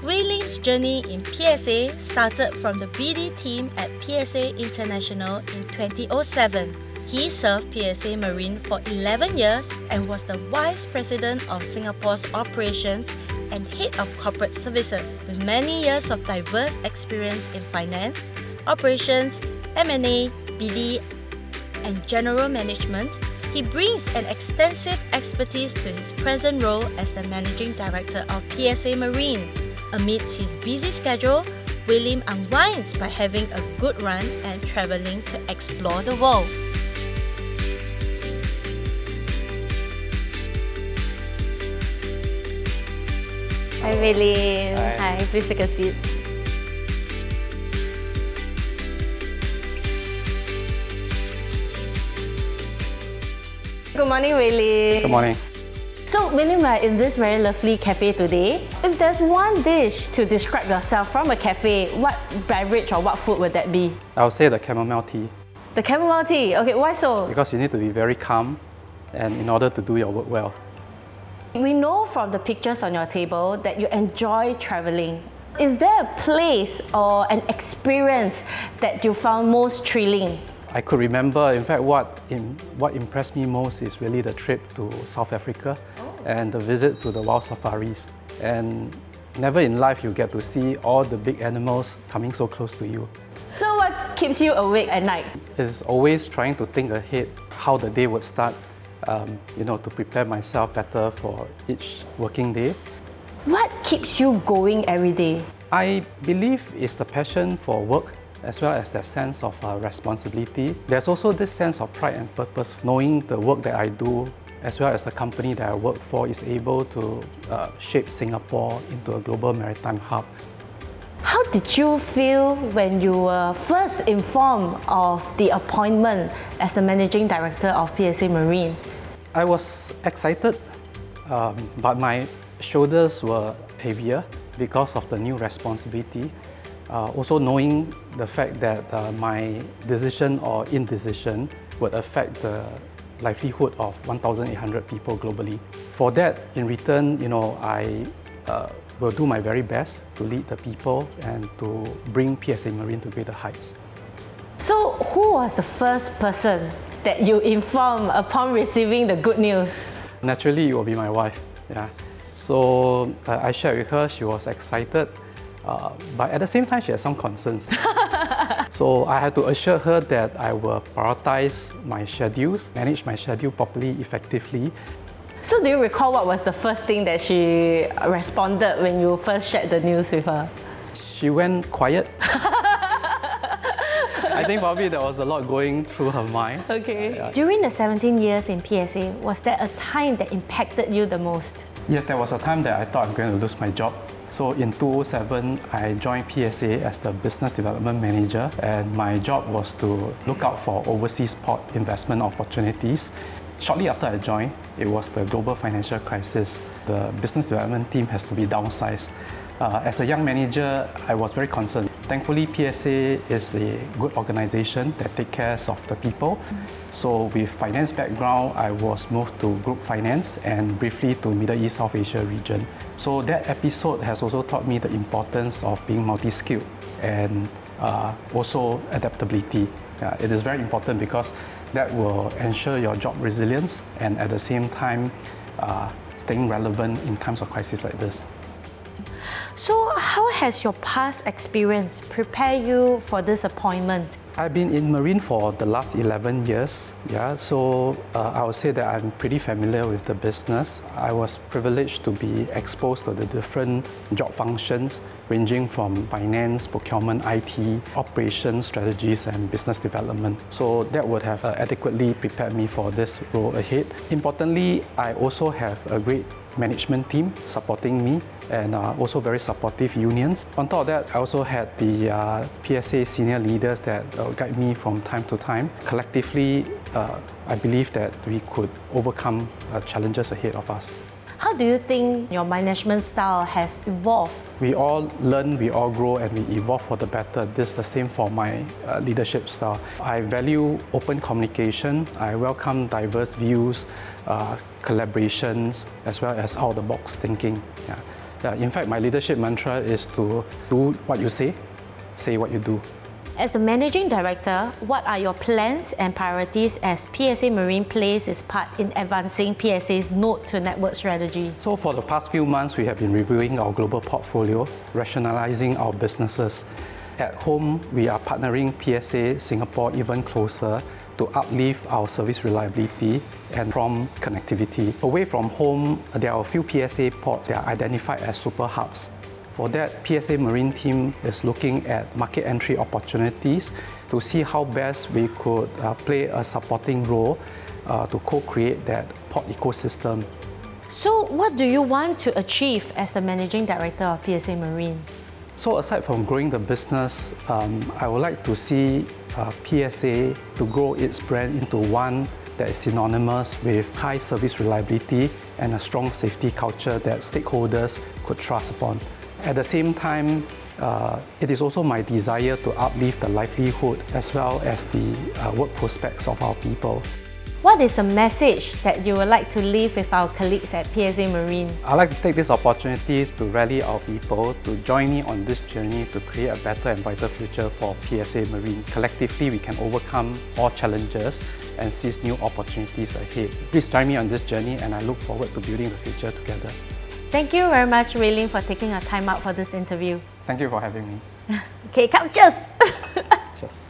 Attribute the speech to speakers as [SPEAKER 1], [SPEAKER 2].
[SPEAKER 1] Wei Lim's journey in PSA started from the BD team at PSA International in 2007. He served PSA Marine for 11 years and was the Vice President of Singapore's operations and Head of Corporate Services. With many years of diverse experience in finance, operations, M&A, BD, and general management, he brings an extensive expertise to his present role as the Managing Director of PSA Marine. Amidst his busy schedule, Wei Lim unwinds by having a good run and travelling to explore the world. Hi Wei Lim. Hi, please take a seat. Good morning, Wei Lim.
[SPEAKER 2] Good morning.
[SPEAKER 1] So, Wei Lim, we're in this very lovely cafe today. If there's one dish to describe yourself from a cafe, what beverage or what food would that be?
[SPEAKER 2] I would say the chamomile tea.
[SPEAKER 1] The chamomile tea. Okay, why so?
[SPEAKER 2] Because you need to be very calm and in order to do your work well.
[SPEAKER 1] We know from the pictures on your table that you enjoy traveling. Is there a place or an experience that you found most thrilling?
[SPEAKER 2] I could remember, in fact, what impressed me most is really the trip to South Africa and the visit to the wild safaris. And never in life you get to see all the big animals coming so close to you.
[SPEAKER 1] So what keeps you awake at night?
[SPEAKER 2] It's always trying to think ahead how the day would start, to prepare myself better for each working day.
[SPEAKER 1] What keeps you going every day?
[SPEAKER 2] I believe it's the passion for work as well as that sense of responsibility. There's also this sense of pride and purpose, knowing the work that I do as well as the company that I work for is able to shape Singapore into a global maritime hub.
[SPEAKER 1] How did you feel when you were first informed of the appointment as the Managing Director of PSA Marine?
[SPEAKER 2] I was excited, but my shoulders were heavier because of the new responsibility. Also knowing the fact that my decision or indecision would affect the livelihood of 1,800 people globally. For that, in return, I will do my very best to lead the people and to bring PSA Marine to greater heights.
[SPEAKER 1] So, who was the first person that you informed upon receiving the good news?
[SPEAKER 2] Naturally, it will be my wife. Yeah. So I shared with her, she was excited. But at the same time, she had some concerns. So I had to assure her that I will prioritize my schedules, manage my schedule properly, effectively.
[SPEAKER 1] So do you recall what was the first thing that she responded when you first shared the news with her?
[SPEAKER 2] She went quiet. I think probably there was a lot going through her mind.
[SPEAKER 1] Okay. During the 17 years in PSA, was there a time that impacted you the most?
[SPEAKER 2] Yes, there was a time that I thought I'm going to lose my job. So in 2007, I joined PSA as the Business Development Manager, and my job was to look out for overseas port investment opportunities. Shortly after I joined, it was the global financial crisis. The business development team has to be downsized. As a young manager, I was very concerned. Thankfully, PSA is a good organization that takes care of the people. So with finance background, I was moved to group finance and briefly to Middle East, South Asia region. So that episode has also taught me the importance of being multi-skilled and also adaptability. It is very important because that will ensure your job resilience and at the same time staying relevant in times of crisis like this.
[SPEAKER 1] So how has your past experience prepared you for this appointment?
[SPEAKER 2] I've been in Marine for the last 11 years, so I would say that I'm pretty familiar with the business. I was privileged to be exposed to the different job functions ranging from finance, procurement, IT, operations, strategies and business development. So that would have adequately prepared me for this role ahead. Importantly, I also have a great management team supporting me and also very supportive unions. On top of that, I also had the PSA senior leaders that guide me from time to time. Collectively, I believe that we could overcome challenges ahead of us.
[SPEAKER 1] How do you think your management style has evolved?
[SPEAKER 2] We all learn, we all grow, and we evolve for the better. This is the same for my leadership style. I value open communication. I welcome diverse views, collaborations, as well as out-of-the-box thinking. In fact, my leadership mantra is to do what you say what you do.
[SPEAKER 1] As the Managing Director, what are your plans and priorities as PSA Marine plays its part in advancing PSA's node-to-network strategy?
[SPEAKER 2] So for the past few months, we have been reviewing our global portfolio, rationalizing our businesses. At home, we are partnering PSA Singapore even closer to uplift our service reliability and prompt connectivity. Away from home, there are a few PSA ports that are identified as super hubs. For that, PSA Marine team is looking at market entry opportunities to see how best we could play a supporting role to co-create that port ecosystem.
[SPEAKER 1] So what do you want to achieve as the Managing Director of PSA Marine?
[SPEAKER 2] So aside from growing the business, I would like to see PSA to grow its brand into one that is synonymous with high service reliability and a strong safety culture that stakeholders could trust upon. At the same time, it is also my desire to uplift the livelihood as well as the work prospects of our people.
[SPEAKER 1] What is a message that you would like to leave with our colleagues at PSA Marine?
[SPEAKER 2] I'd like to take this opportunity to rally our people to join me on this journey to create a better and brighter future for PSA Marine. Collectively, we can overcome all challenges and seize new opportunities ahead. Please join me on this journey, and I look forward to building the future together.
[SPEAKER 1] Thank you very much, Wei Ling, for taking our time out for this interview.
[SPEAKER 2] Thank you for having me.
[SPEAKER 1] Okay, come cheers!
[SPEAKER 2] Cheers.